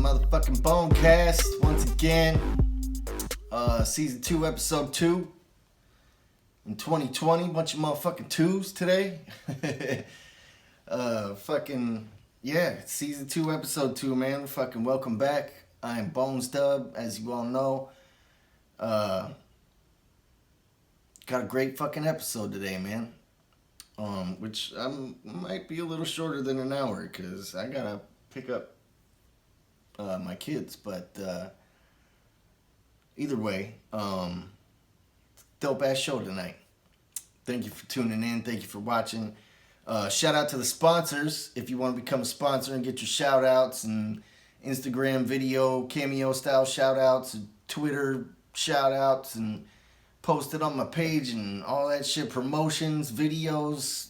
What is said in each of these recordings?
motherfucking Bonecast once again. Season 2, episode 2 in 2020. Bunch of motherfucking twos today. Season 2, episode 2, man. Fucking welcome back. I am Bonez Dubb, as you all know. Got a great fucking episode today, man. Which might be a little shorter than an hour, because I gotta pick up my kids, but either way, dope ass show tonight. Thank you for tuning in. Thank you for watching. Shout out to the sponsors. If you want to become a sponsor and get your shout outs and Instagram video cameo style shout outs, Twitter shout outs, and post it on my page and all that shit, promotions, videos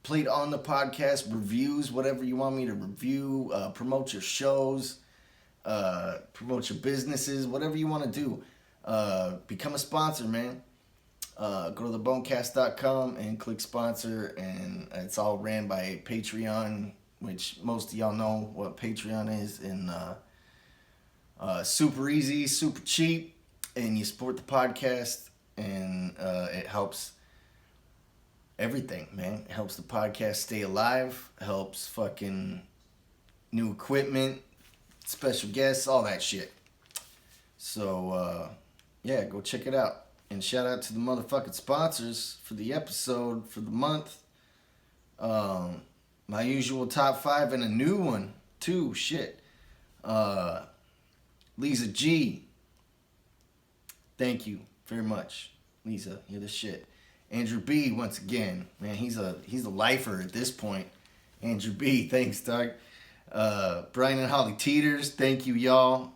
played on the podcast, reviews, whatever you want me to review, promote your shows, promote your businesses, whatever you want to do. Become a sponsor, man. Go to thebonecast.com and click sponsor, and it's all ran by Patreon, which most of y'all know what Patreon is, and super easy, super cheap, and you support the podcast, and it helps everything, man. It helps the podcast stay alive, helps fucking new equipment, special guests, all that shit. So, go check it out. And shout out to the motherfucking sponsors for the episode, for the month. My usual top 5 and a new one, too. Shit. Lisa G. Thank you very much. Lisa, you're the shit. Andrew B, once again. Man, he's a lifer at this point. Andrew B, thanks, dog. Brian and Holly Teeters, thank you, y'all.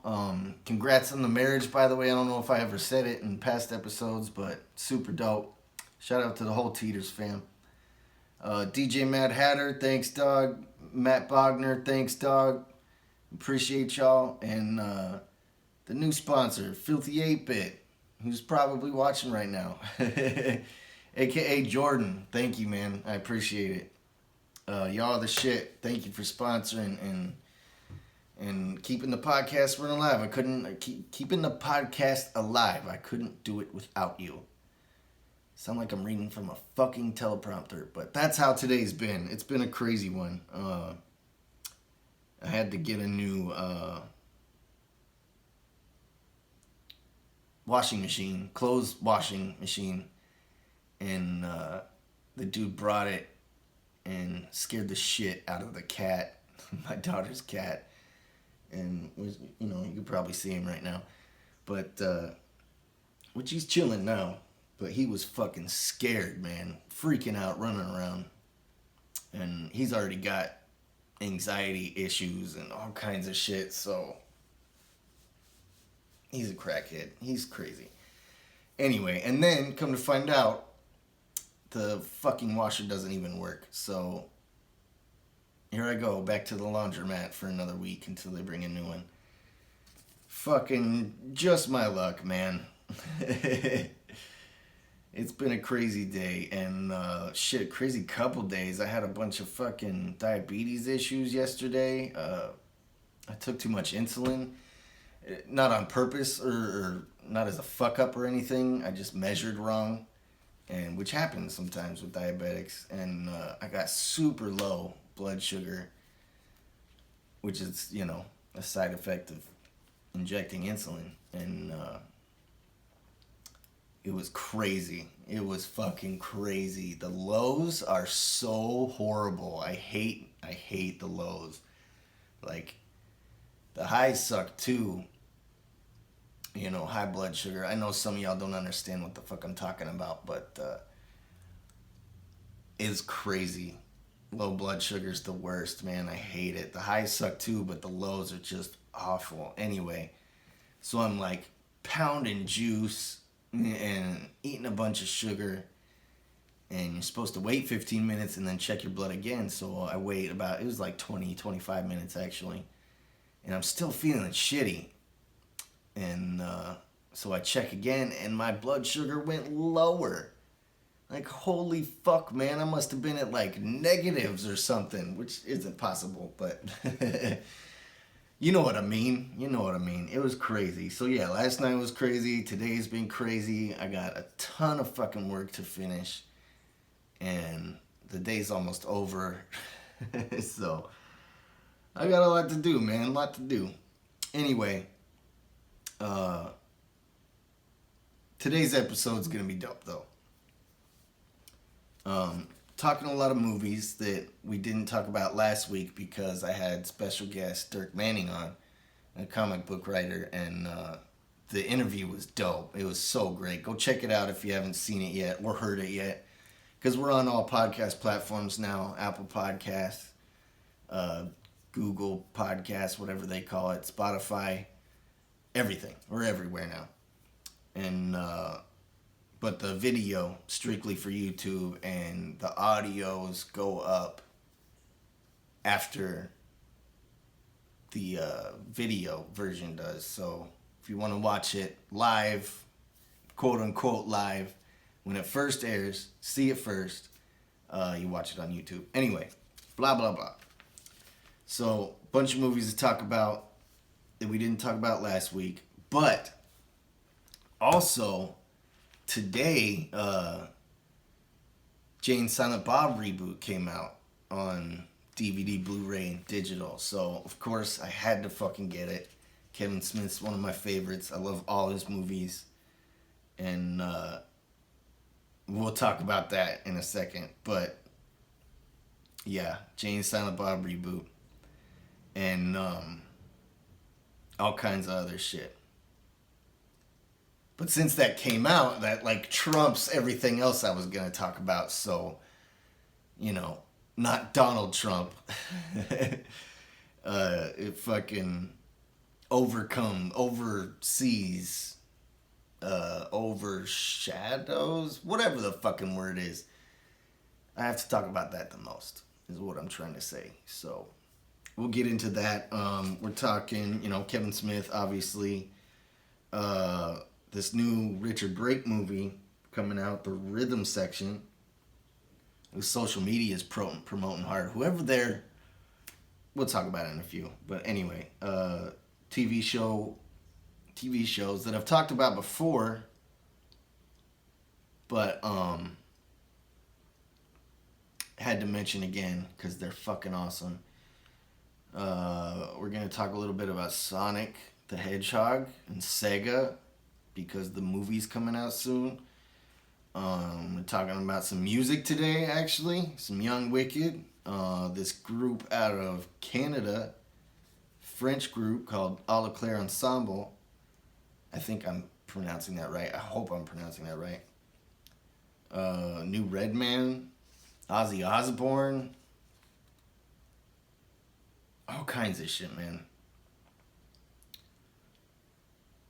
Congrats on the marriage, by the way. I don't know if I ever said it in past episodes, but super dope. Shout out to the whole Teeters fam. DJ Mad Hatter, thanks, dog. Matt Bogner, thanks, dog. Appreciate y'all. And the new sponsor, Filthy 8-Bit, who's probably watching right now. AKA Jordan, thank you, man. I appreciate it. Y'all are the shit. Thank you for sponsoring and keeping the podcast running alive. I couldn't keeping the podcast alive. I couldn't do it without you. Sound like I'm reading from a fucking teleprompter, but that's how today's been. It's been a crazy one. I had to get a new washing machine, clothes washing machine, and the dude brought it and scared the shit out of the cat, my daughter's cat, and was, you could probably see him right now, but which he's chilling now, but he was fucking scared, man, freaking out, running around, and he's already got anxiety issues and all kinds of shit, so he's a crackhead. He's crazy. Anyway, and then come to find out, the fucking washer doesn't even work. So here I go, back to the laundromat for another week until they bring a new one. Fucking just my luck, man. It's been a crazy day, and crazy couple days. I had a bunch of fucking diabetes issues yesterday. I took too much insulin. Not on purpose or not as a fuck up or anything. I just measured wrong, and which happens sometimes with diabetics. And I got super low blood sugar, which is, a side effect of injecting insulin. And it was crazy. It was fucking crazy. The lows are so horrible. I hate the lows. Like, the highs suck too. High blood sugar. I know some of y'all don't understand what the fuck I'm talking about, but it's crazy. Low blood sugar's the worst, man. I hate it. The highs suck too, but the lows are just awful. Anyway, so I'm like pounding juice and eating a bunch of sugar, and you're supposed to wait 15 minutes and then check your blood again. So I wait it was like 25 minutes actually, and I'm still feeling shitty. And so I check again, and my blood sugar went lower. Like, holy fuck, man. I must have been at, like, negatives or something, which isn't possible, but You know what I mean. You know what I mean. It was crazy. So yeah, last night was crazy. Today's been crazy. I got a ton of fucking work to finish. And the day's almost over. So I got a lot to do, man. A lot to do. Anyway, today's episode's gonna be dope though. Talking a lot of movies that we didn't talk about last week because I had special guest Dirk Manning on, a comic book writer, and the interview was dope. It was so great. Go check it out if you haven't seen it yet or heard it yet, because we're on all podcast platforms now: Apple Podcasts, Google Podcasts, whatever they call it, Spotify, everything. We're everywhere now, and but the video strictly for YouTube, and the audios go up after the video version does. So if you want to watch it live, quote unquote live, when it first airs, see it first, you watch it on YouTube. Anyway, blah blah blah. So bunch of movies to talk about that we didn't talk about last week, but also today, Jay and Silent Bob Reboot came out on DVD, Blu-ray, and digital. So, of course, I had to fucking get it. Kevin Smith's one of my favorites. I love all his movies. And we'll talk about that in a second. But, yeah, Jay and Silent Bob Reboot. And all kinds of other shit. But since that came out, that like trumps everything else I was going to talk about. So, you know, not Donald Trump. It fucking oversees, overshadows, whatever the fucking word is. I have to talk about that the most, is what I'm trying to say. So, we'll get into that. We're talking, you know, Kevin Smith, obviously. This new Richard Brake movie coming out, the Rhythm Section. The social media is promoting hard. Whoever there, we'll talk about it in a few. But anyway, TV shows that I've talked about before, but had to mention again because they're fucking awesome. We're gonna talk a little bit about Sonic the Hedgehog and Sega, because the movie's coming out soon. We're talking about some music today, actually. Some Young Wicked. This group out of Canada, French group called Alaclaire Ensemble. I think I'm pronouncing that right. I hope I'm pronouncing that right. New Redman. Ozzy Osbourne. All kinds of shit, man.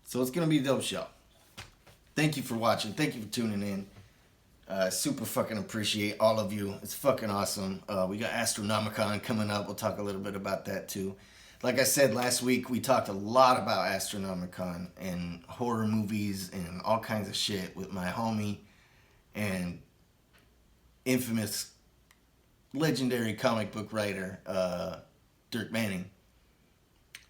So it's going to be a dope show. Thank you for watching. Thank you for tuning in. Super fucking appreciate all of you. It's fucking awesome. We got Astronomicon coming up. We'll talk a little bit about that too. Like I said last week, we talked a lot about Astronomicon and horror movies and all kinds of shit with my homie and infamous legendary comic book writer, Dirk Manning,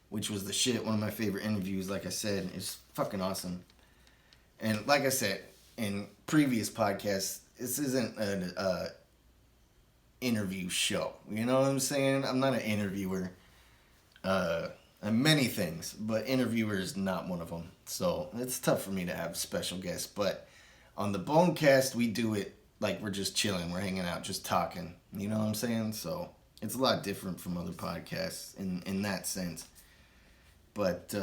which was the shit. One of my favorite interviews, like I said. It's fucking awesome. And like I said in previous podcasts, this isn't an interview show. You know what I'm saying? I'm not an interviewer. I'm many things, but interviewer is not one of them. So it's tough for me to have special guests. But on the Bonecast, we do it like we're just chilling. We're hanging out, just talking. You know what I'm saying? So it's a lot different from other podcasts in that sense. But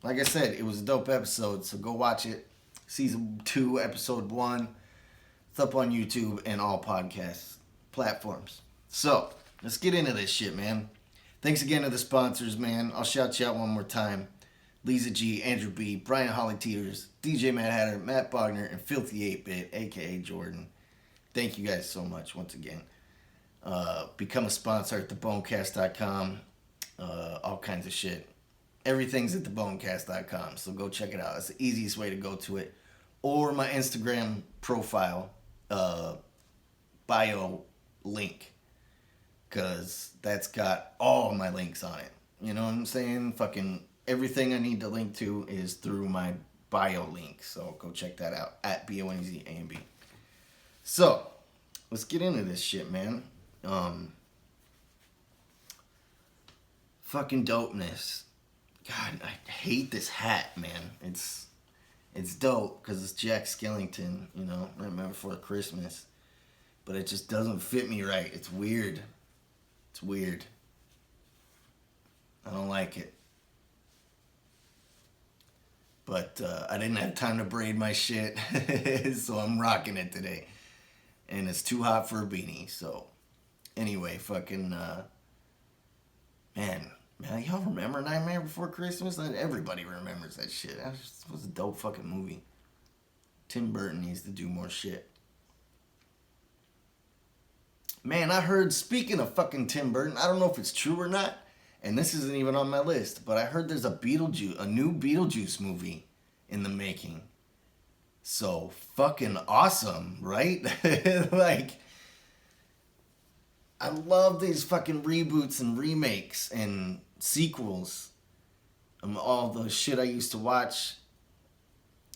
like I said, it was a dope episode, so go watch it. Season 2, Episode 1. It's up on YouTube and all podcast platforms. So, let's get into this shit, man. Thanks again to the sponsors, man. I'll shout you out one more time. Lisa G, Andrew B, Brian Holly Teeters, DJ Matt Hatter, Matt Bogner, and Filthy 8-Bit, a.k.a. Jordan. Thank you guys so much once again. Become a sponsor at thebonecast.com. All kinds of shit. Everything's at thebonecast.com, so go check it out. It's the easiest way to go to it. Or my Instagram profile, bio link, because that's got all my links on it. You know what I'm saying? Fucking everything I need to link to is through my bio link. So go check that out at BONEZAMB. So let's get into this shit, man. Fucking dopeness. God, I hate this hat, man. It's dope because it's Jack Skellington, you know, Nightmare Before Christmas. But it just doesn't fit me right. It's weird. It's weird. I don't like it. But I didn't have time to braid my shit, so I'm rocking it today. And it's too hot for a beanie, so anyway, fucking man, y'all remember Nightmare Before Christmas? Everybody remembers that shit. That was a dope fucking movie. Tim Burton needs to do more shit. Man, I heard, speaking of fucking Tim Burton, I don't know if it's true or not, and this isn't even on my list, but I heard there's a new Beetlejuice movie in the making. So fucking awesome, right? Like, I love these fucking reboots and remakes and sequels. All the shit I used to watch,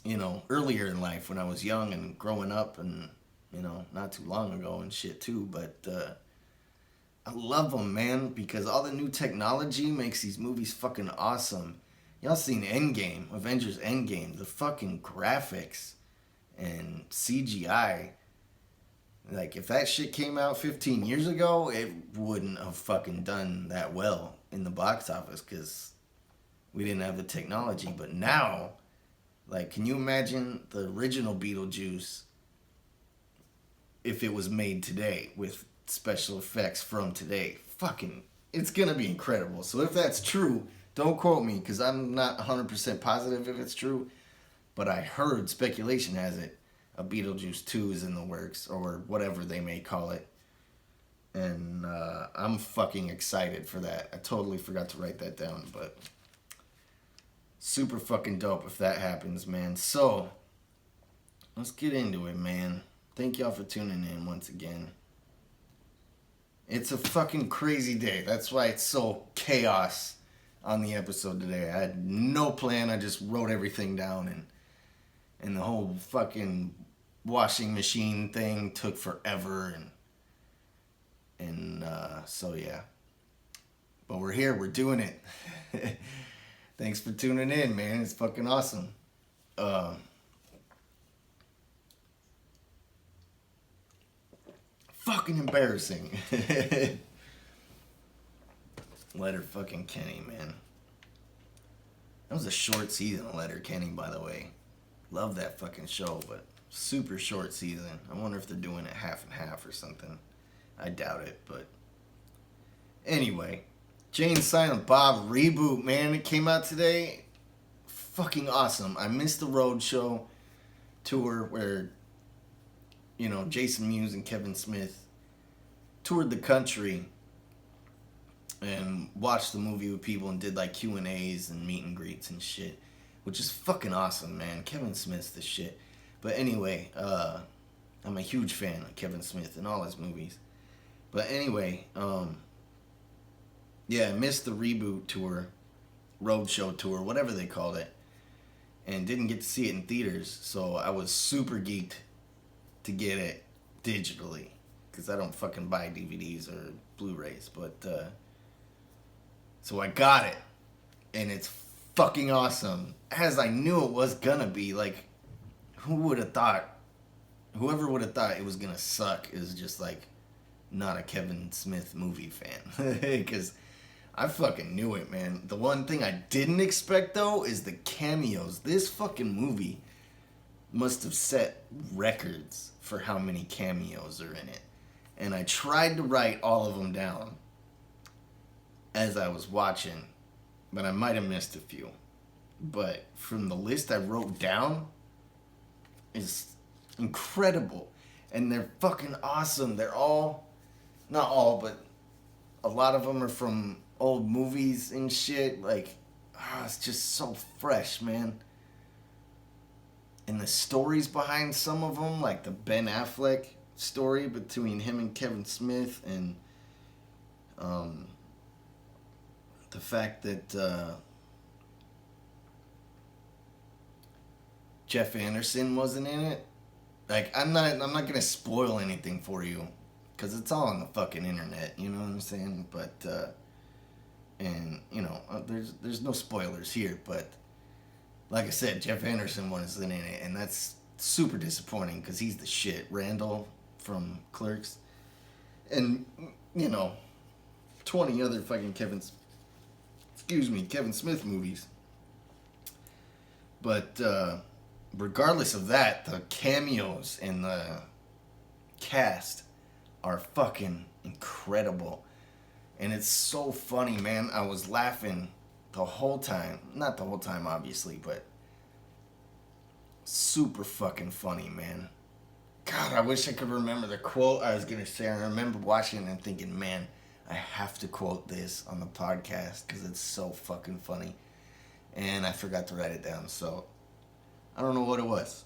you know, earlier in life when I was young and growing up and, you know, not too long ago and shit too. But I love them, man, because all the new technology makes these movies fucking awesome. Y'all seen Endgame, Avengers Endgame, the fucking graphics and CGI. Like, if that shit came out 15 years ago, it wouldn't have fucking done that well in the box office because we didn't have the technology. But now, like, can you imagine the original Beetlejuice if it was made today with special effects from today? Fucking, it's gonna be incredible. So if that's true, don't quote me because I'm not 100% positive if it's true. But I heard, speculation has it, a Beetlejuice 2 is in the works, or whatever they may call it. And I'm fucking excited for that. I totally forgot to write that down, but super fucking dope if that happens, man. So, let's get into it, man. Thank y'all for tuning in once again. It's a fucking crazy day. That's why it's so chaos on the episode today. I had no plan. I just wrote everything down, and the whole fucking washing machine thing took forever, and so yeah. But we're here, we're doing it. Thanks for tuning in, man. It's fucking awesome. Fucking embarrassing. Letterfucking Kenny, man. That was a short season of Letterkenny, by the way. Love that fucking show, but super short season. I wonder if they're doing it half and half or something. I doubt it, but anyway. Jay and Silent Bob Reboot, man. It came out today. Fucking awesome. I missed the road show tour where, you know, Jason Mews and Kevin Smith toured the country and watched the movie with people and did like Q&As and meet and greets and shit, which is fucking awesome, man. Kevin Smith's the shit. But anyway, I'm a huge fan of Kevin Smith and all his movies. But anyway, yeah, I missed the Reboot tour, roadshow tour, whatever they called it, and didn't get to see it in theaters. So I was super geeked to get it digitally because I don't fucking buy DVDs or Blu-rays. But so I got it, and it's fucking awesome, as I knew it was gonna be. Like, whoever would have thought it was gonna suck is just like not a Kevin Smith movie fan. Because I fucking knew it, man. The one thing I didn't expect, though, is the cameos. This fucking movie must have set records for how many cameos are in it. And I tried to write all of them down as I was watching, but I might have missed a few. But from the list I wrote down, is incredible. And they're fucking awesome. They're all, not all, but a lot of them are from old movies and shit. Like, it's just so fresh, man. And the stories behind some of them, like the Ben Affleck story between him and Kevin Smith, and the the fact that Jeff Anderson wasn't in it. Like, I'm not gonna spoil anything for you, cause it's all on the fucking internet. You know what I'm saying? But and you know, there's no spoilers here. But like I said, Jeff Anderson wasn't in it, and that's super disappointing, cause he's the shit. Randall from Clerks, and you know, 20 other fucking Kevin Smith movies. But regardless of that, the cameos in the cast are fucking incredible. And it's so funny, man. I was laughing the whole time. Not the whole time, obviously, but super fucking funny, man. God, I wish I could remember the quote I was going to say. I remember watching it and thinking, man, I have to quote this on the podcast because it's so fucking funny. And I forgot to write it down, so I don't know what it was.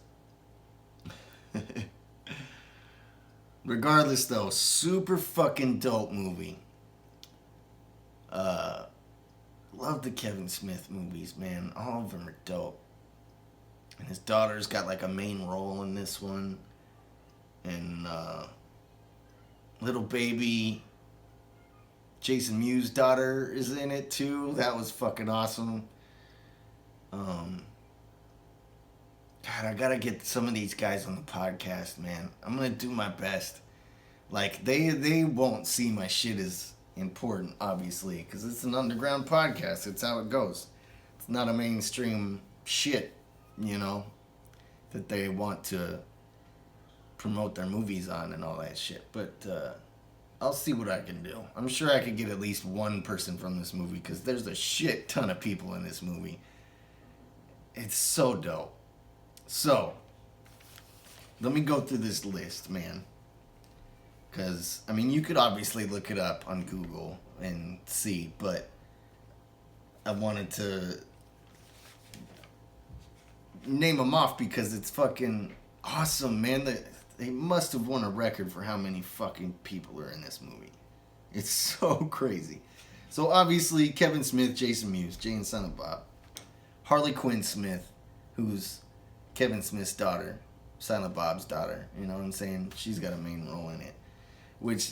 Regardless, though, super fucking dope movie. Love the Kevin Smith movies, man. All of them are dope. And his daughter's got like a main role in this one. And little baby Jason Mews' daughter is in it too. That was fucking awesome. God, I gotta get some of these guys on the podcast, man. I'm gonna do my best. Like, they won't see my shit as important, obviously, because it's an underground podcast. It's how it goes. It's not a mainstream shit, you know, that they want to promote their movies on and all that shit. But I'll see what I can do. I'm sure I could get at least one person from this movie, because there's a shit ton of people in this movie. It's so dope. So, let me go through this list, man. Because, I mean, you could obviously look it up on Google and see, but I wanted to name them off because it's fucking awesome, man. They must have won a record for how many fucking people are in this movie. It's so crazy. So, obviously, Kevin Smith, Jason Mews, Jay and Silent Bob. Harley Quinn Smith, who's Kevin Smith's daughter, Silent Bob's daughter. You know what I'm saying? She's got a main role in it. Which,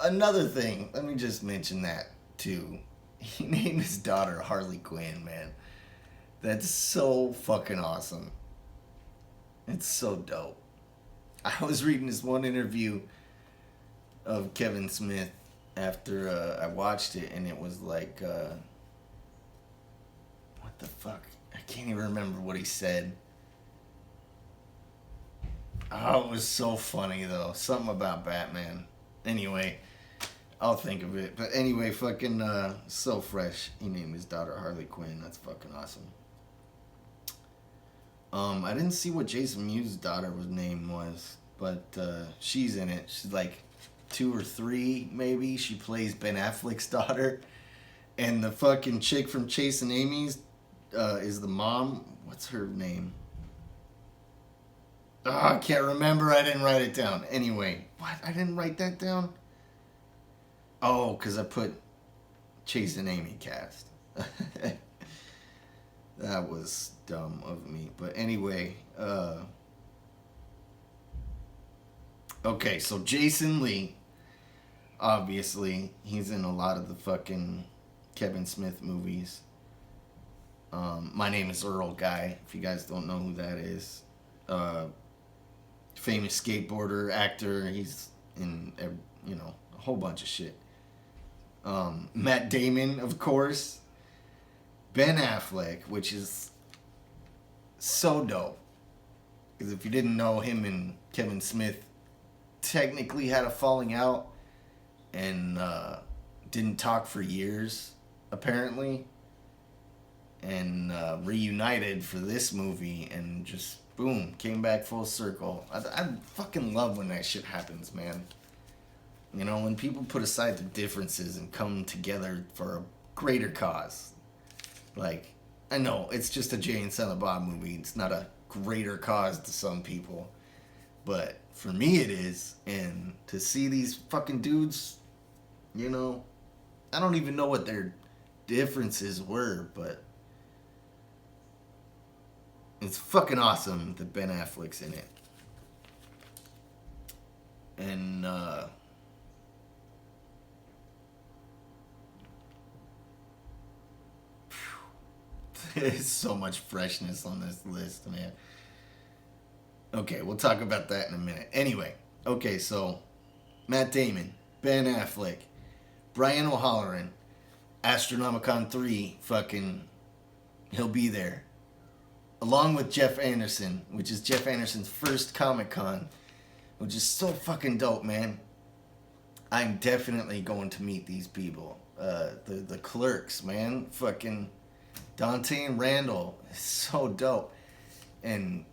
another thing, let me just mention that, too. He named his daughter Harley Quinn, man. That's so fucking awesome. It's so dope. I was reading this one interview of Kevin Smith after I watched it, and it was like, what the fuck? I can't even remember what he said. Oh, it was so funny, though. Something about Batman. Anyway, I'll think of it. But anyway, fucking so fresh. He named his daughter Harley Quinn. That's fucking awesome. I didn't see what Jason Mews' daughter's name was, but she's in it. She's like 2 or 3, maybe. She plays Ben Affleck's daughter. And the fucking chick from Chase and Amy's is the mom. What's her name? Oh, I can't remember. I didn't write it down. Anyway, what? I didn't write that down? Oh, because I put Chase and Amy cast. That was dumb of me. But anyway, okay, so Jason Lee, obviously, he's in a lot of the fucking Kevin Smith movies. My Name is Earl guy, if you guys don't know who that is. Famous skateboarder, actor. He's in, you know, a whole bunch of shit. Matt Damon, of course. Ben Affleck, which is so dope. Because if you didn't know, him and Kevin Smith technically had a falling out and didn't talk for years, apparently. And reunited for this movie and just, boom, came back full circle. I fucking love when that shit happens, man. You know, when people put aside their differences and come together for a greater cause. Like, I know, it's just a Jay and Silent Bob movie. It's not a greater cause to some people. But for me it is. And to see these fucking dudes, you know, I don't even know what they're differences were, but it's fucking awesome that Ben Affleck's in it. And there's so much freshness on this list, man. Okay, we'll talk about that in a minute. Anyway, okay, so Matt Damon, Ben Affleck, Brian O'Halloran, Astronomicon 3, fucking, he'll be there. Along with Jeff Anderson, which is Jeff Anderson's first Comic-Con, which is so fucking dope, man. I'm definitely going to meet these people. The Clerks, man. Fucking Dante and Randall. It's so dope. And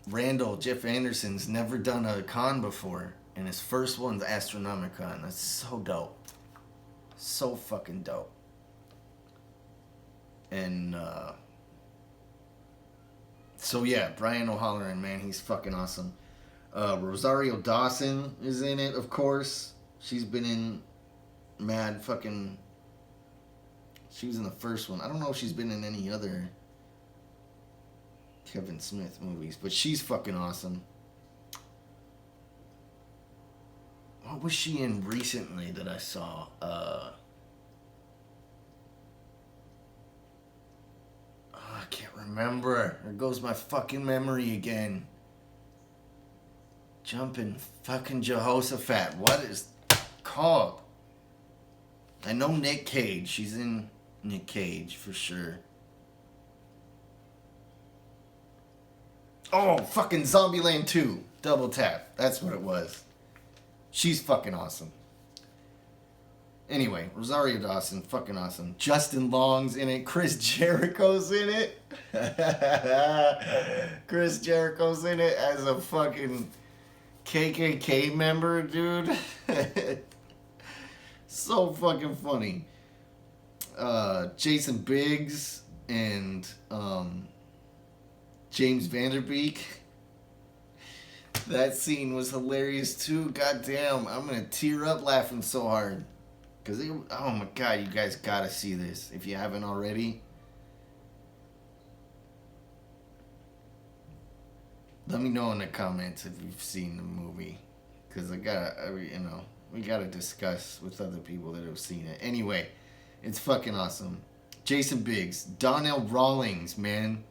Randall, Jeff Anderson's never done a con before. And his first one's Astronomicon. That's so dope. So fucking dope. And, so yeah, Brian O'Halloran, man, he's fucking awesome. Rosario Dawson is in it, of course. She's been in mad fucking... She was in the first one. I don't know if she's been in any other Kevin Smith movies, but she's fucking awesome. What was she in recently that I saw? I can't remember. There goes my fucking memory again. Jumping fucking Jehoshaphat. What is called? I know Nick Cage. She's in Nick Cage for sure. Oh, fucking Zombieland 2. Double Tap. That's what it was. She's fucking awesome. Anyway, Rosario Dawson, fucking awesome. Justin Long's in it. Chris Jericho's in it. Chris Jericho's in it as a fucking KKK member, dude. So fucking funny. Jason Biggs and James Vanderbeek. That scene was hilarious too. Goddamn, I'm gonna tear up laughing so hard. Cause oh my god, you guys gotta see this if you haven't already. Let me know in the comments if you've seen the movie, cause we gotta discuss with other people that have seen it. Anyway, it's fucking awesome. Jason Biggs, Donnell Rawlings, man.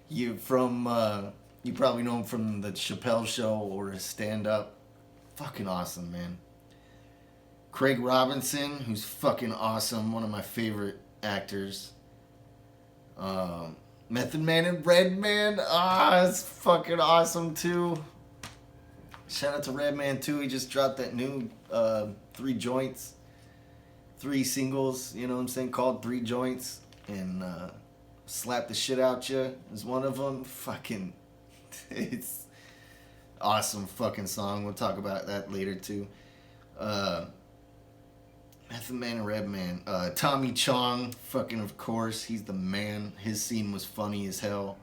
You probably know him from the Chappelle Show or his stand-up. Fucking awesome, man. Craig Robinson, who's fucking awesome, one of my favorite actors. Method Man and Redman, it's fucking awesome too. Shout out to Redman too. He just dropped that new 3 joints, 3 singles. You know what I'm saying? Called 3 joints, and Slap the Shit Out Ya is one of them. Fucking, it's awesome fucking song. We'll talk about that later too. Method Man and Redman. Tommy Chong, fucking of course, he's the man. His scene was funny as hell.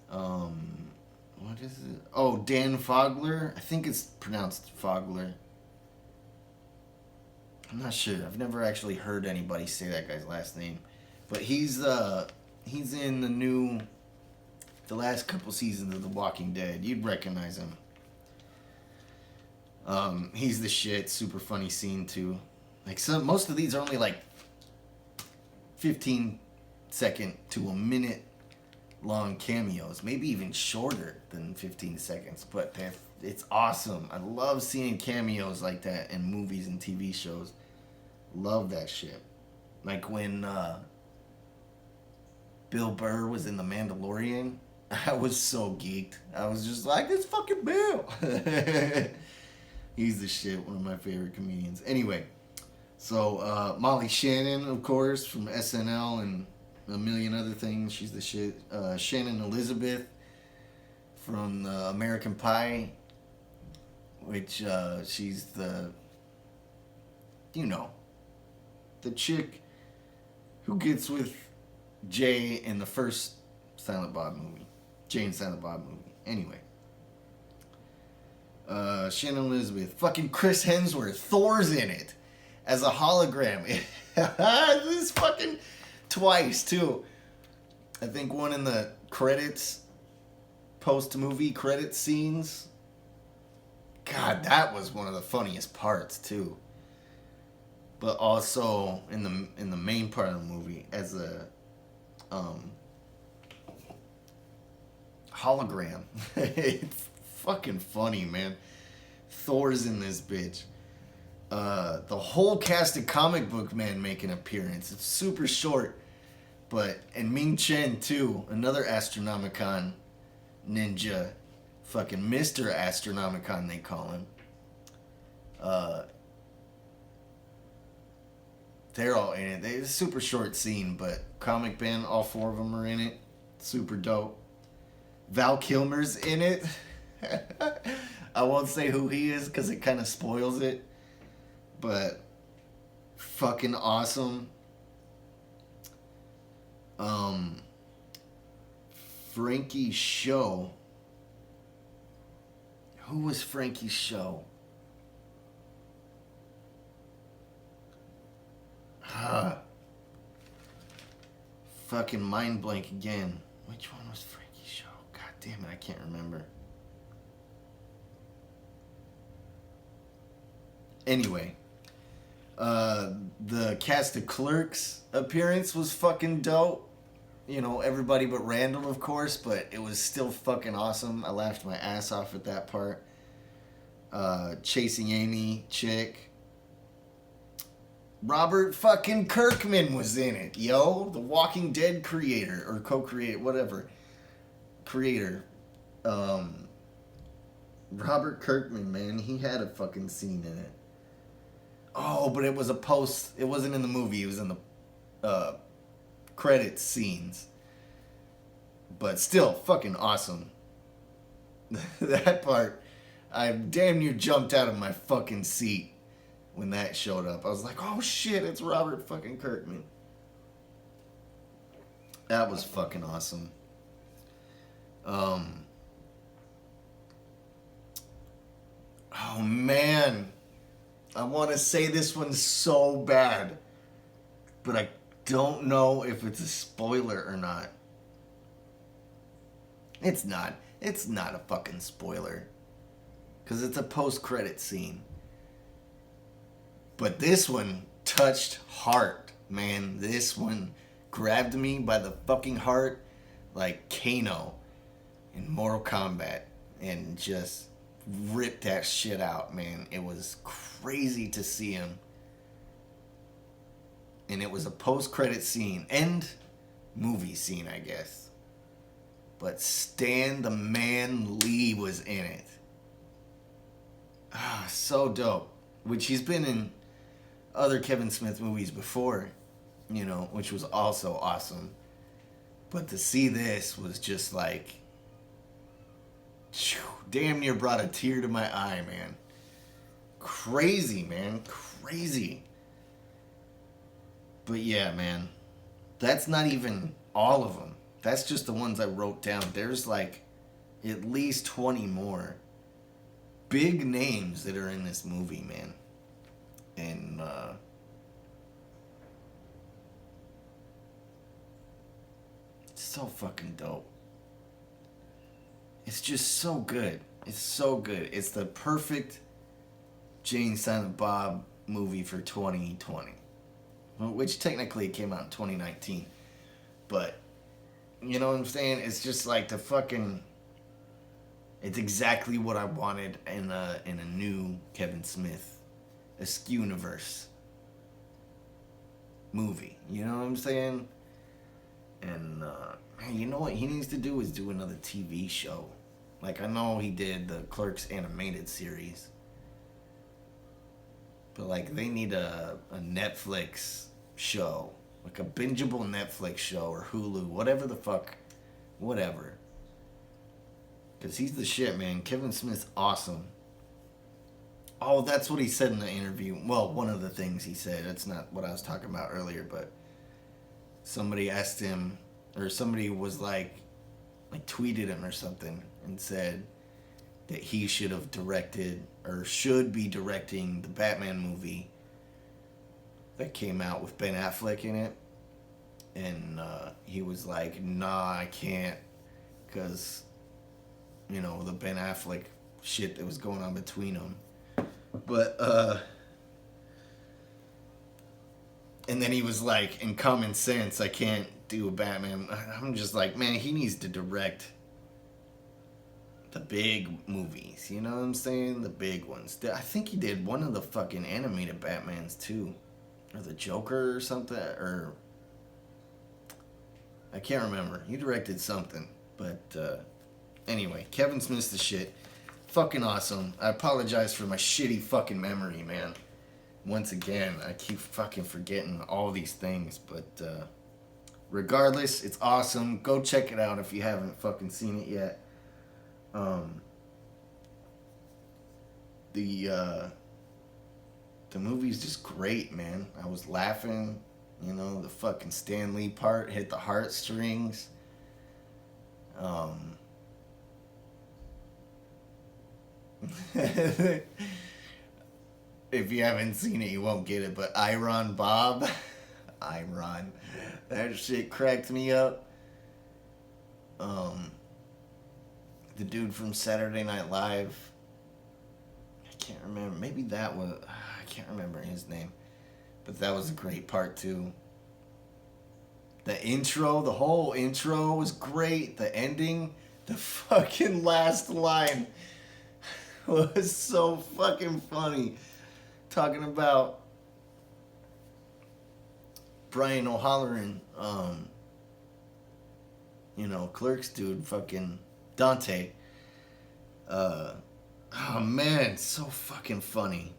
What is it? Oh, Dan Fogler. I think it's pronounced Fogler. I'm not sure. I've never actually heard anybody say that guy's last name. But he's in the last couple seasons of The Walking Dead. You'd recognize him. He's the shit. Super funny scene too. Like most of these are only like 15-second to a minute long cameos, maybe even shorter than 15 seconds. But it's awesome. I love seeing cameos like that in movies and TV shows. Love that shit. Like when Bill Burr was in The Mandalorian, I was so geeked. I was just like, it's fucking Bill. He's the shit, one of my favorite comedians. Anyway, so Molly Shannon, of course, from SNL and a million other things. She's the shit. Shannon Elizabeth from the American Pie, which she's the chick who gets with Jay in the first Silent Bob movie. Jay and Silent Bob movie. Anyway. Shannon Elizabeth. Fucking Chris Hemsworth. Thor's in it. as a hologram. This is fucking twice too. I think one in the credits, post-movie credit scenes. God, that was one of the funniest parts too. But also in the main part of the movie as a hologram. It's fucking funny, man. Thor's in this bitch. The whole cast of Comic Book Man make an appearance. It's super short, and Ming Chen too, another Astronomicon ninja, fucking Mr. Astronomicon they call him. They're all in it. It's a super short scene, but Comic Band, all four of them are in it. Super dope. Val Kilmer's in it. I won't say who he is because it kind of spoils it. But fucking awesome. Frankie Show. Who was Frankie Show? Fucking mind blank again. Which one was Frankie Show? God damn it, I can't remember. Anyway, the cast of Clerks appearance was fucking dope. You know, everybody but Randall, of course, but it was still fucking awesome. I laughed my ass off at that part. Chasing Amy chick. Robert fucking Kirkman was in it, yo. The Walking Dead creator, or co-creator, whatever. Creator. Robert Kirkman, man, he had a fucking scene in it. Oh, but it was it wasn't in the movie, it was in the credits scenes. But still, fucking awesome. That part, I damn near jumped out of my fucking seat when that showed up. I was like, oh shit, it's Robert fucking Kirkman. That was fucking awesome. Oh man. I want to say this one's so bad, but I don't know if it's a spoiler or not. It's not. It's not a fucking spoiler. Because it's a post-credit scene. But this one touched heart, man. This one grabbed me by the fucking heart like Kano in Mortal Kombat. And just ripped that shit out, man. It was crazy to see him. And it was a post-credit scene. End movie scene, I guess. But Stan the Man Lee was in it. Ah, so dope. Which he's been in other Kevin Smith movies before, you know, which was also awesome. But to see this was just like, damn near brought a tear to my eye, man. Crazy, man. Crazy. But yeah, man. That's not even all of them. That's just the ones I wrote down. There's like at least 20 more big names that are in this movie, man. And it's so fucking dope. It's just so good. It's so good. It's the perfect Jay and Silent Bob movie for 2020. Which technically came out in 2019. But, you know what I'm saying? It's just like the fucking... It's exactly what I wanted in a new Kevin Smith Askew-universe movie. You know what I'm saying? And, man, you know what he needs to do is do another TV show. Like, I know he did the Clerks animated series. But, like, they need a Netflix show. Like a bingeable Netflix show or Hulu. Whatever the fuck. Whatever. Because he's the shit, man. Kevin Smith's awesome. Oh, that's what he said in the interview. Well, one of the things he said. That's not what I was talking about earlier, but somebody asked him, or somebody was like tweeted him or something and said that he should have directed or should be directing the Batman movie that came out with Ben Affleck in it. And he was like, nah, I can't. Because, you know, the Ben Affleck shit that was going on between them. But, and then he was like, in common sense, I can't do a Batman. I'm just like, man, he needs to direct the big movies. You know what I'm saying? The big ones. I think he did one of the fucking animated Batmans, too. Or the Joker or something. Or I can't remember. He directed something. But, anyway, Kevin Smith's the shit. Fucking awesome. I apologize for my shitty fucking memory, man. Once again, I keep fucking forgetting all these things. But, regardless, it's awesome. Go check it out if you haven't fucking seen it yet. The movie's just great, man. I was laughing. You know, the fucking Stan Lee part hit the heartstrings. If you haven't seen it, you won't get it. But Iron Bob, Iron, that shit cracked me up. The dude from Saturday Night Live. I can't remember. Maybe that was. I can't remember his name. But that was a great part too. The intro, the whole intro was great. The ending, the fucking last line was so fucking funny. Talking about Brian O'Halloran, you know, Clerks dude, fucking Dante. Oh man, so fucking funny.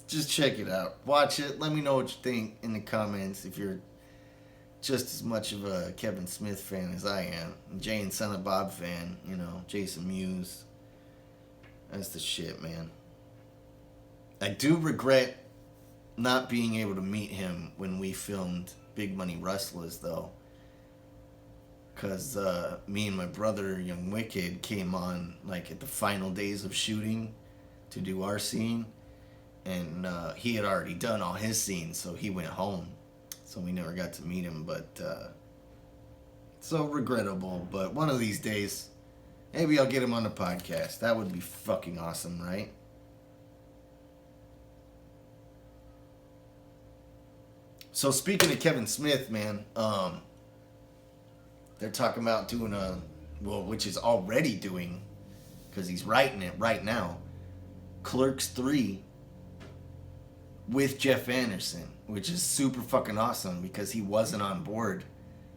Just check it out. Watch it. Let me know what you think in the comments if you're just as much of a Kevin Smith fan as I am. Jay and Silent Bob fan, you know, Jason Mews. That's the shit, man. I do regret not being able to meet him when we filmed Big Money Rustlers, though. Because me and my brother, Young Wicked, came on like at the final days of shooting to do our scene. And he had already done all his scenes, so he went home. So we never got to meet him, but so regrettable. But one of these days, maybe I'll get him on the podcast. That would be fucking awesome, right? So speaking of Kevin Smith, man, they're talking about doing which is already doing, because he's writing it right now, Clerks 3 with Jeff Anderson, which is super fucking awesome because he wasn't on board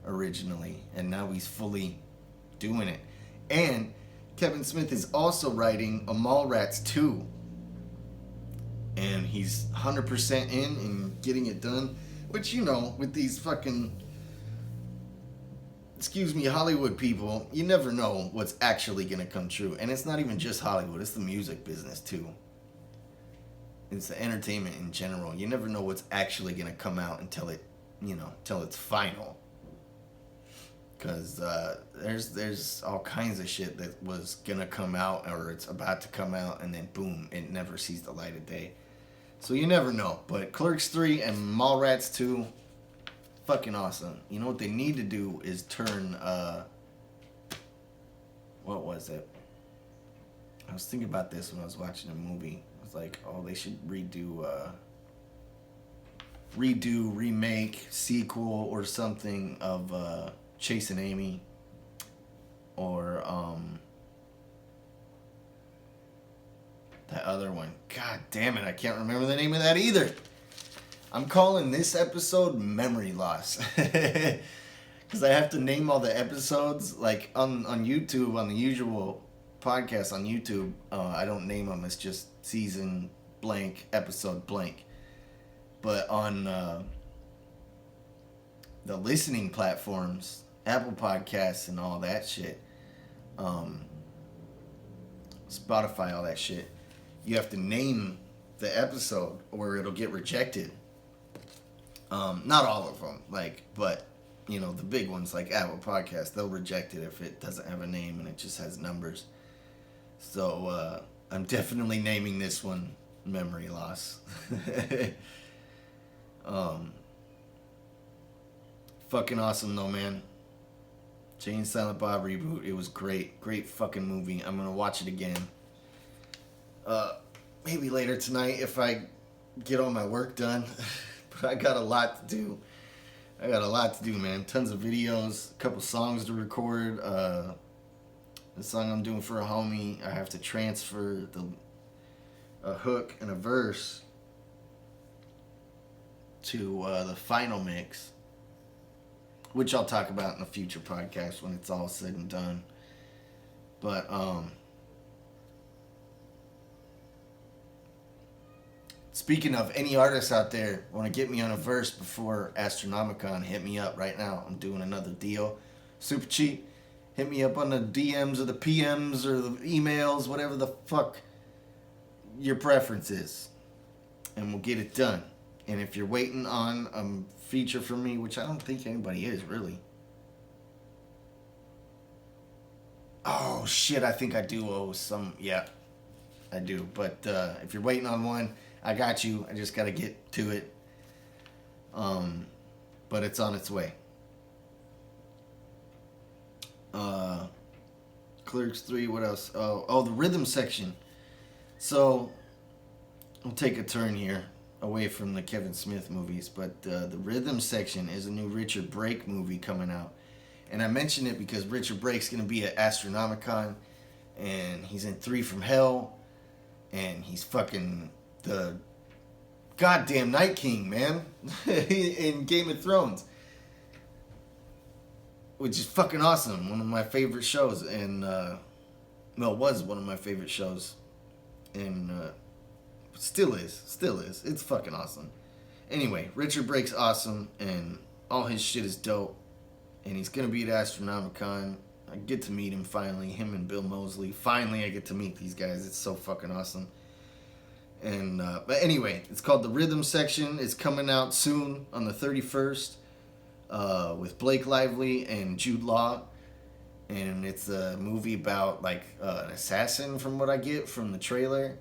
originally, and now he's fully doing it. And Kevin Smith is also writing a Mallrats 2, and he's 100% in and getting it done, which, you know, with these fucking, Hollywood people, you never know what's actually going to come true. And it's not even just Hollywood, it's the music business too. It's the entertainment in general. You never know what's actually going to come out until it's final. Because there's all kinds of shit that was going to come out or it's about to come out, and then boom, it never sees the light of day. So you never know. But Clerks 3 and Mallrats 2, fucking awesome. You know what they need to do is turn, what was it? I was thinking about this when I was watching a movie. I was like, oh, they should redo, remake, sequel, or something of Chasing Amy, or that other one. God damn it, I can't remember the name of that either. I'm calling this episode Memory Loss. Because I have to name all the episodes. Like on YouTube, on the usual podcast on YouTube, I don't name them. It's just season blank, episode blank. But on the listening platforms, Apple Podcasts and all that shit, Spotify, all that shit, you have to name the episode or it'll get rejected. Not all of them, but you know, the big ones like Apple Podcasts, they'll reject it if it doesn't have a name and it just has numbers. So I'm definitely naming this one Memory Loss. Um, fucking awesome though, man. Jay and Silent Bob Reboot. It was great. Great fucking movie. I'm gonna watch it again. Maybe later tonight if I get all my work done. But I got a lot to do. Man. Tons of videos, a couple songs to record. The song I'm doing for a homie, I have to transfer a hook and a verse to the final mix, which I'll talk about in a future podcast when it's all said and done. But speaking of, any artists out there want to get me on a verse before Astronomicon, hit me up right now. I'm doing another deal. Super cheap. Hit me up on the DMs or the PMs or the emails, whatever the fuck your preference is. And we'll get it done. And if you're waiting on a feature from me, which I don't think anybody is, really. Oh, shit, I think I do owe some. Yeah, I do. But if you're waiting on one, I got you. I just got to get to it. But it's on its way. Clerks 3, what else? Oh, the rhythm section. So, we'll take a turn here away from the Kevin Smith movies, but the rhythm section is a new Richard Brake movie coming out. And I mention it because Richard Brake's going to be at Astronomicon, and he's in 3 from Hell, and he's fucking the goddamn Night King, man, in Game of Thrones. Which is fucking awesome. One of my favorite shows. And, was one of my favorite shows. And, still is. It's fucking awesome. Anyway, Richard Brake's awesome. And all his shit is dope. And he's going to be at Astronomicon. I get to meet him finally. Him and Bill Moseley. Finally, I get to meet these guys. It's so fucking awesome. And, but anyway, it's called The Rhythm Section. It's coming out soon on the 31st. With Blake Lively and Jude Law, and it's a movie about like an assassin, from what I get from the trailer.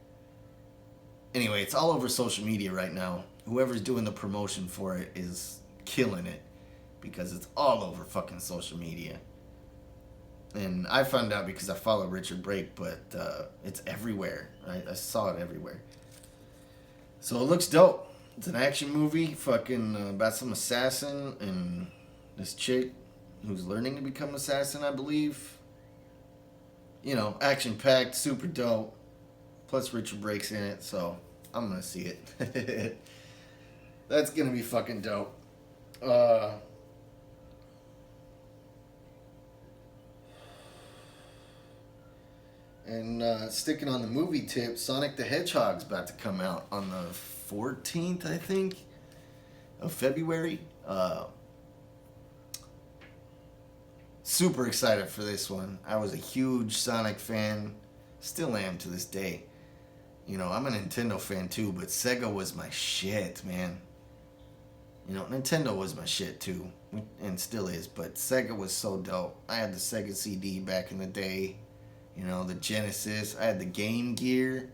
Anyway, it's all over social media right now. Whoever's doing the promotion for it is killing it, because it's all over fucking social media. And I found out because I follow Richard Brake, but it's everywhere. Right? I saw it everywhere. So it looks dope. It's an action movie, fucking about some assassin and this chick who's learning to become assassin, I believe. You know, action-packed, super dope. Plus Richard Brake's in it, so I'm gonna see it. That's gonna be fucking dope. And sticking on the movie tip, Sonic the Hedgehog's about to come out on the 14th, I think, of February. Super excited for this one. I was a huge Sonic fan. Still am to this day. You know, I'm a Nintendo fan too, but Sega was my shit, man. You know, Nintendo was my shit too, and still is, but Sega was so dope. I had the Sega CD back in the day. You know, the Genesis. I had the Game Gear.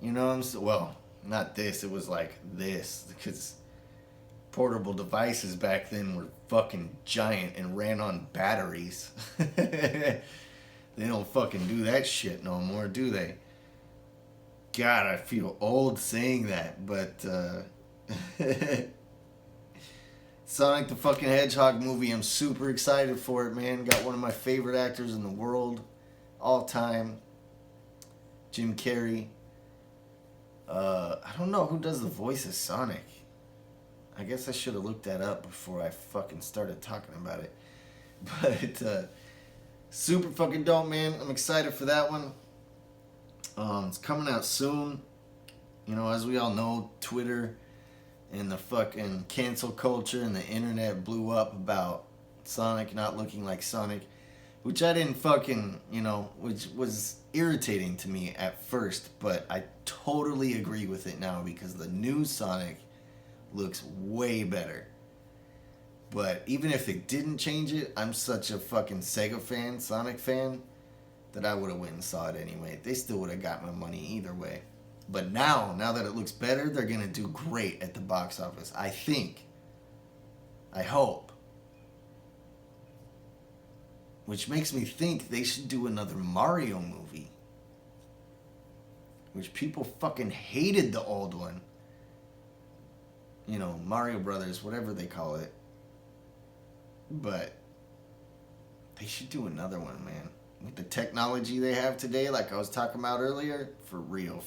You know, well, not this. It was like this, because portable devices back then were fucking giant and ran on batteries. They don't fucking do that shit no more, do they? God, I feel old saying that, but Sonic the fucking Hedgehog movie, I'm super excited for it, man. Got one of my favorite actors in the world, all time, Jim Carrey. I don't know who does the voice of Sonic. I guess I should have looked that up before I fucking started talking about it. But, super fucking dope, man. I'm excited for that one. It's coming out soon. You know, as we all know, Twitter and the fucking cancel culture and the internet blew up about Sonic not looking like Sonic. Which I didn't fucking, you know, which was irritating to me at first. But I totally agree with it now, because the new Sonic looks way better. But even if it didn't change it, I'm such a fucking Sega fan, Sonic fan, that I would have went and saw it anyway. They still would have got my money either way. But now that it looks better, they're going to do great at the box office. I think. I hope. Which makes me think they should do another Mario movie. Which people fucking hated the old one. You know, Mario Brothers, whatever they call it. But they should do another one, man. With the technology they have today, like I was talking about earlier, for real.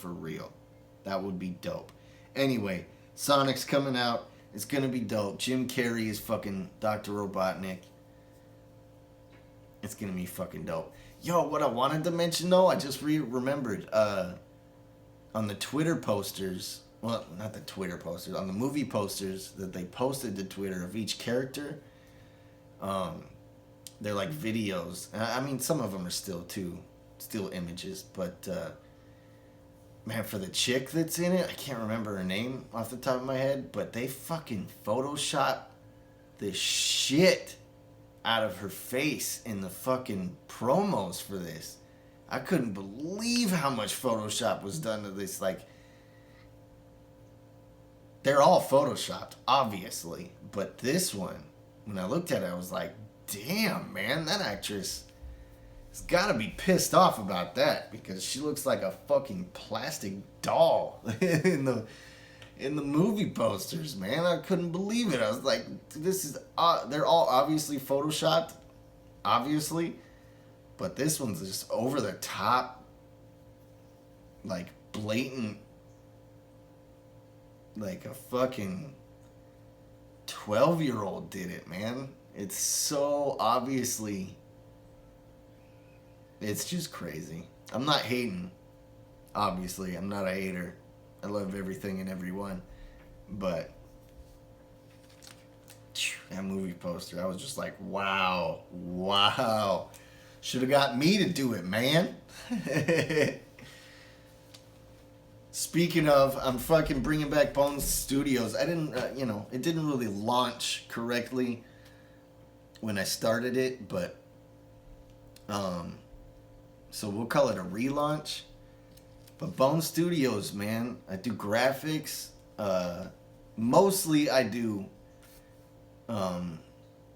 That would be dope. Anyway, Sonic's coming out. It's going to be dope. Jim Carrey is fucking Dr. Robotnik. It's going to be fucking dope. Yo, what I wanted to mention, though, I just remembered. On the Twitter posters, well, not the Twitter posters, on the movie posters that they posted to Twitter of each character, they're like videos. I mean, some of them are still images, but man, for the chick that's in it, I can't remember her name off the top of my head, but they fucking Photoshop the shit out of her face in the fucking promos for this. I couldn't believe how much Photoshop was done to this. Like, they're all Photoshopped, obviously, but this one, when I looked at it, I was like, damn, man, that actress has got to be pissed off about that, because she looks like a fucking plastic doll in the movie posters, man. I couldn't believe it. I was like, this is they're all obviously Photoshopped, obviously, but this one's just over the top, like blatant, like a fucking 12-year-old did it, man. It's so obviously, it's just crazy. I'm not hating, obviously. I'm not a hater. I love everything and everyone. But that movie poster, I was just like, wow. Should have got me to do it, man. Speaking of, I'm fucking bringing back Bonez Studios. I didn't, it didn't really launch correctly when I started it, but, so we'll call it a relaunch. But Bonez Studios, man, I do graphics. Mostly I do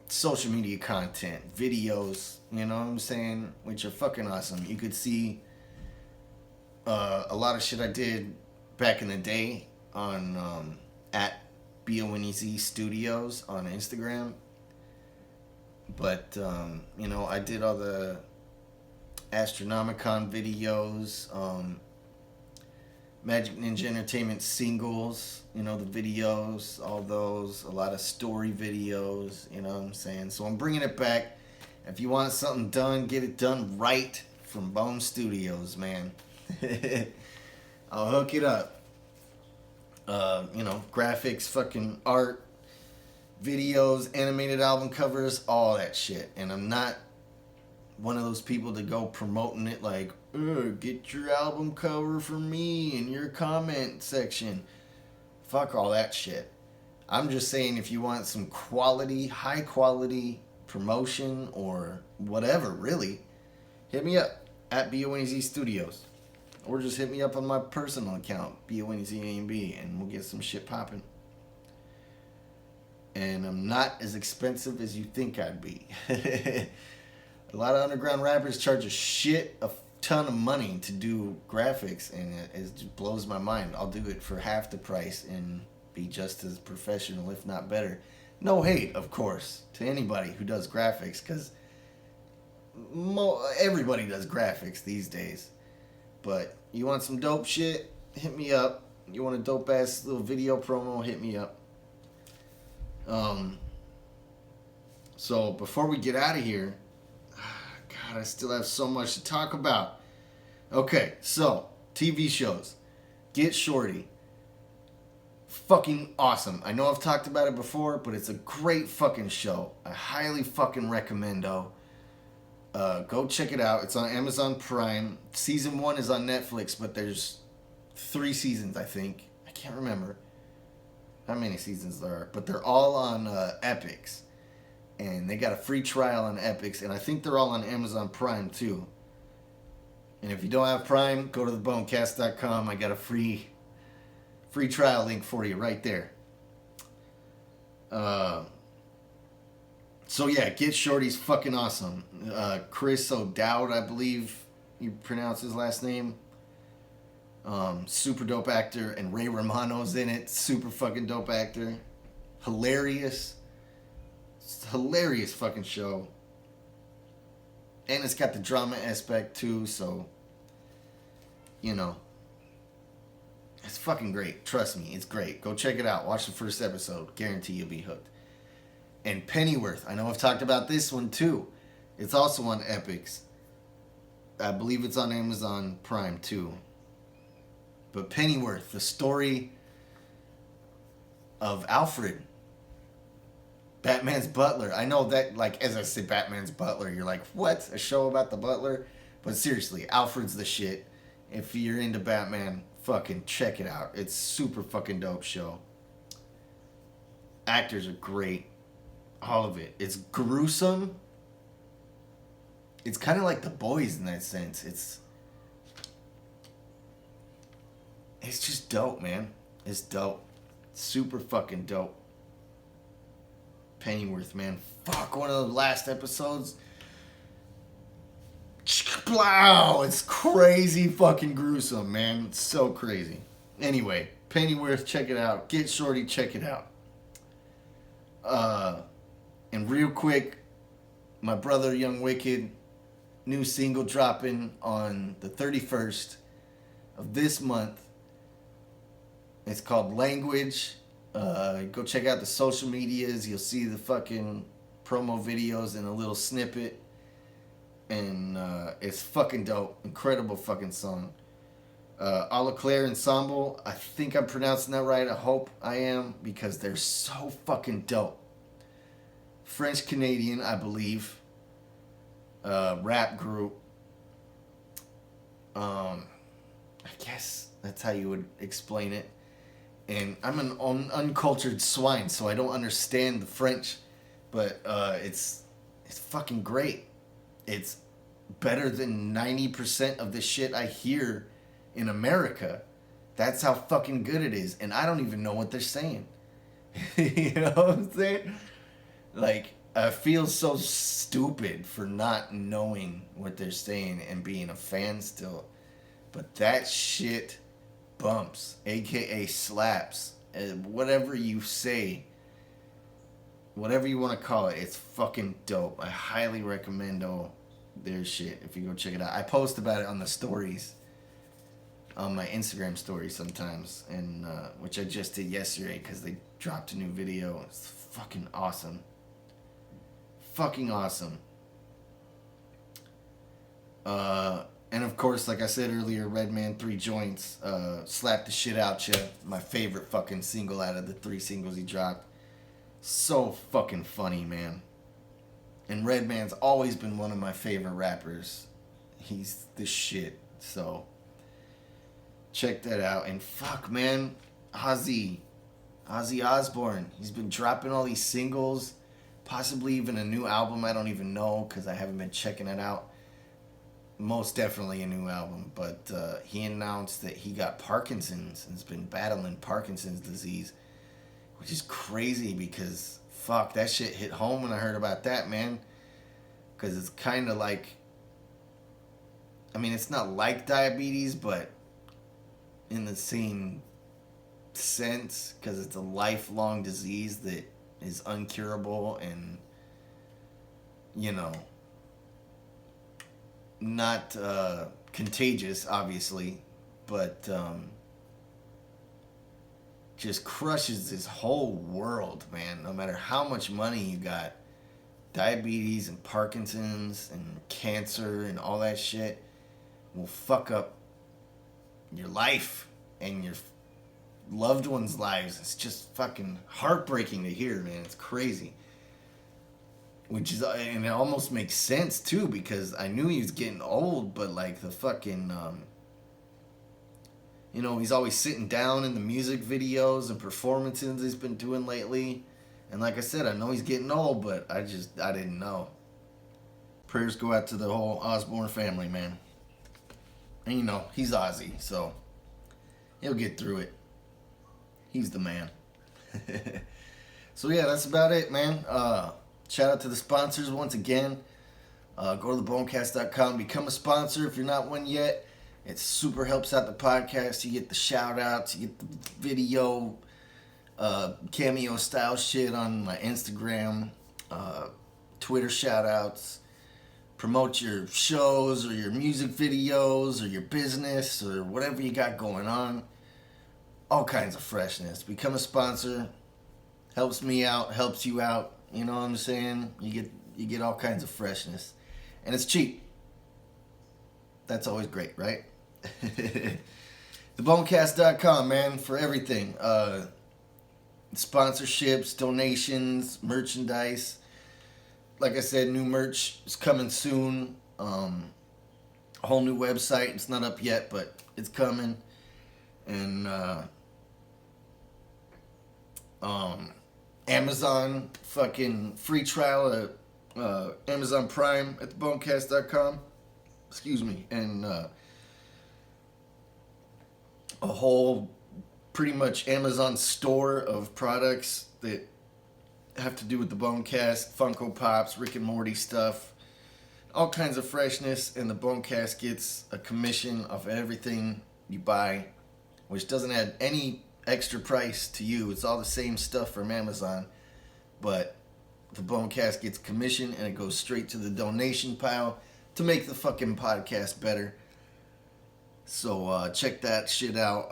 social media content, videos, you know what I'm saying, which are fucking awesome. You could see a lot of shit I did back in the day on at Bonez Studios on Instagram. But I did all the Astronomicon videos, Magic Ninja Entertainment singles, the videos, all those, a lot of story videos, you know what I'm saying? So I'm bringing it back. If you want something done, get it done right from Bonez Studios, man. I'll hook it up. Graphics, fucking art, videos, animated album covers, all that shit. And I'm not one of those people to go promoting it like, get your album cover from me in your comment section. Fuck all that shit. I'm just saying, if you want some quality, high quality promotion or whatever, really, hit me up at Bonez Studios. Or just hit me up on my personal account, BonezAMB, and we'll get some shit popping. And I'm not as expensive as you think I'd be. A lot of underground rappers charge a ton of money to do graphics, and it just blows my mind. I'll do it for half the price and be just as professional, if not better. No hate, of course, to anybody who does graphics, because everybody does graphics these days. But you want some dope shit, hit me up. You want a dope ass little video promo, hit me up. So before we get out of here, God, I still have so much to talk about. Okay, so TV shows. Get Shorty. Fucking awesome. I know I've talked about it before, but it's a great fucking show. I highly fucking recommendo. Go check it out. It's on Amazon Prime. Season 1 is on Netflix, but there's 3 seasons, I think. I can't remember how many seasons there are, but they're all on Epix. And they got a free trial on Epix, and I think they're all on Amazon Prime too. And if you don't have Prime, go to thebonecast.com. I got a free trial link for you right there. So yeah, Get Shorty's fucking awesome. Chris O'Dowd, I believe you pronounce his last name. Super dope actor, and Ray Romano's in it. Super fucking dope actor. Hilarious. It's a hilarious fucking show. And it's got the drama aspect too, so you know. It's fucking great. Trust me, it's great. Go check it out. Watch the first episode. Guarantee you'll be hooked. And Pennyworth. I know I've talked about this one too. It's also on Epix. I believe it's on Amazon Prime too. But Pennyworth, the story of Alfred, Batman's butler. I know that, like, as I say Batman's butler, you're like, what? A show about the butler? But seriously, Alfred's the shit. If you're into Batman, fucking check it out. It's super fucking dope show. Actors are great. All of it. It's gruesome. It's kind of like The Boys in that sense. It's just dope, man. It's dope. Super fucking dope. Pennyworth, man. Fuck, one of the last episodes. Wow, it's crazy fucking gruesome, man. It's so crazy. Anyway, Pennyworth, check it out. Get Shorty, check it out. And real quick, my brother Young Wicked, new single dropping on the 31st of this month. It's called Language. Go check out the social medias. You'll see the fucking promo videos and a little snippet. And it's fucking dope. Incredible fucking song. Alaclaire Ensemble. I think I'm pronouncing that right. I hope I am, because they're so fucking dope. French Canadian, I believe. Rap group. I guess that's how you would explain it. And I'm an uncultured swine, so I don't understand the French, but it's fucking great. It's better than 90% of the shit I hear in America. That's how fucking good it is, and I don't even know what they're saying. You know what I'm saying? Like, I feel so stupid for not knowing what they're saying and being a fan still. But that shit bumps, aka slaps. Whatever you say, whatever you want to call it, it's fucking dope. I highly recommend their shit if you go check it out. I post about it on the stories, on my Instagram stories sometimes, and which I just did yesterday because they dropped a new video. It's fucking awesome. Fucking awesome. And of course, like I said earlier, Redman 3 Joints, Slap the Shit Out Ya, my favorite fucking single out of the 3 singles he dropped. So fucking funny, man. And Redman's always been one of my favorite rappers. He's the shit. So check that out. And fuck, man, Ozzy Osbourne. He's been dropping all these singles, possibly even a new album. I don't even know because I haven't been checking it out. Most definitely a new album, but he announced that he got Parkinson's and has been battling Parkinsons disease, which is crazy because fuck, that shit hit home when I heard about that, man. Because it's kind of like, I mean, it's not like diabetes, but in the same sense, because it's a lifelong disease that is uncurable and, you know, not contagious, obviously, but just crushes this whole world, man. No matter how much money you got, diabetes and Parkinson's and cancer and all that shit will fuck up your life and your loved ones' lives. It's just fucking heartbreaking to hear, man. It's crazy. Which is, and it almost makes sense too, because I knew he was getting old, but like the fucking, you know, he's always sitting down in the music videos and performances he's been doing lately. And like I said, I know he's getting old, but I didn't know. Prayers go out to the whole Osbourne family, man. And you know, he's Ozzy, so he'll get through it. He's the man. So yeah, that's about it, man. Shout out to the sponsors once again. Go to thebonecast.com, become a sponsor if you're not one yet. It super helps out the podcast. You get the shout outs, you get the video, cameo style shit on my Instagram, Twitter shout outs. Promote your shows or your music videos or your business or whatever you got going on. All kinds of freshness. Become a sponsor. Helps me out, helps you out. You know what I'm saying? You get all kinds of freshness. And it's cheap. That's always great, right? Thebonecast.com, man, for everything. Sponsorships, donations, merchandise. Like I said, new merch is coming soon. A whole new website. It's not up yet, but it's coming. And Amazon fucking free trial at Amazon Prime at thebonecast.com. Excuse me. And a whole pretty much Amazon store of products that have to do with the Bonecast, Funko Pops, Rick and Morty stuff, all kinds of freshness, and the Bonecast gets a commission off everything you buy, which doesn't add any extra price to you. It's all the same stuff from Amazon, but the Bonecast gets commission and it goes straight to the donation pile to make the fucking podcast better. So check that shit out.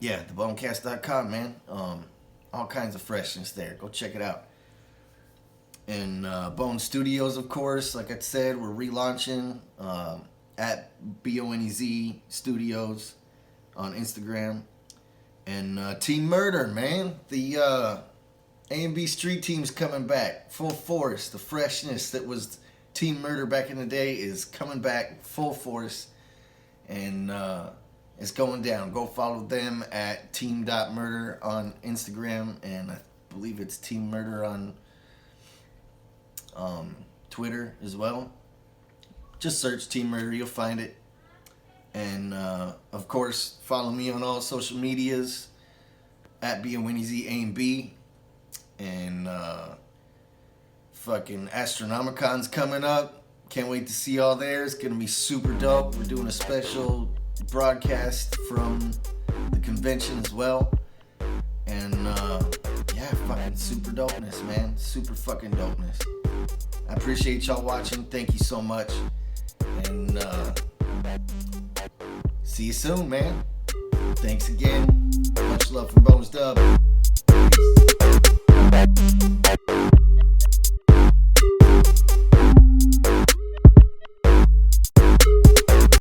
Yeah, thebonecast.com, man. All kinds of freshness there. Go check it out. And Bone Studios, of course, like I said, we're relaunching at Bonez Studios on Instagram. And Team Murder, man. The A&B Street Team's coming back full force. The freshness that was Team Murder back in the day is coming back full force. And it's going down. Go follow them at team.murder on Instagram, and I believe it's Team Murder on Twitter as well. Just search Team Murder, you'll find it. And of course, follow me on all social medias at Bonez A&B. And fucking Astronomicon's coming up. Can't wait to see y'all there. It's gonna be super dope. We're doing a special broadcast from the convention as well. And yeah, fucking super dopeness, man. Super fucking dopeness. I appreciate y'all watching. Thank you so much. And see you soon, man. Thanks again. Much love from Bonez Dubb. Peace.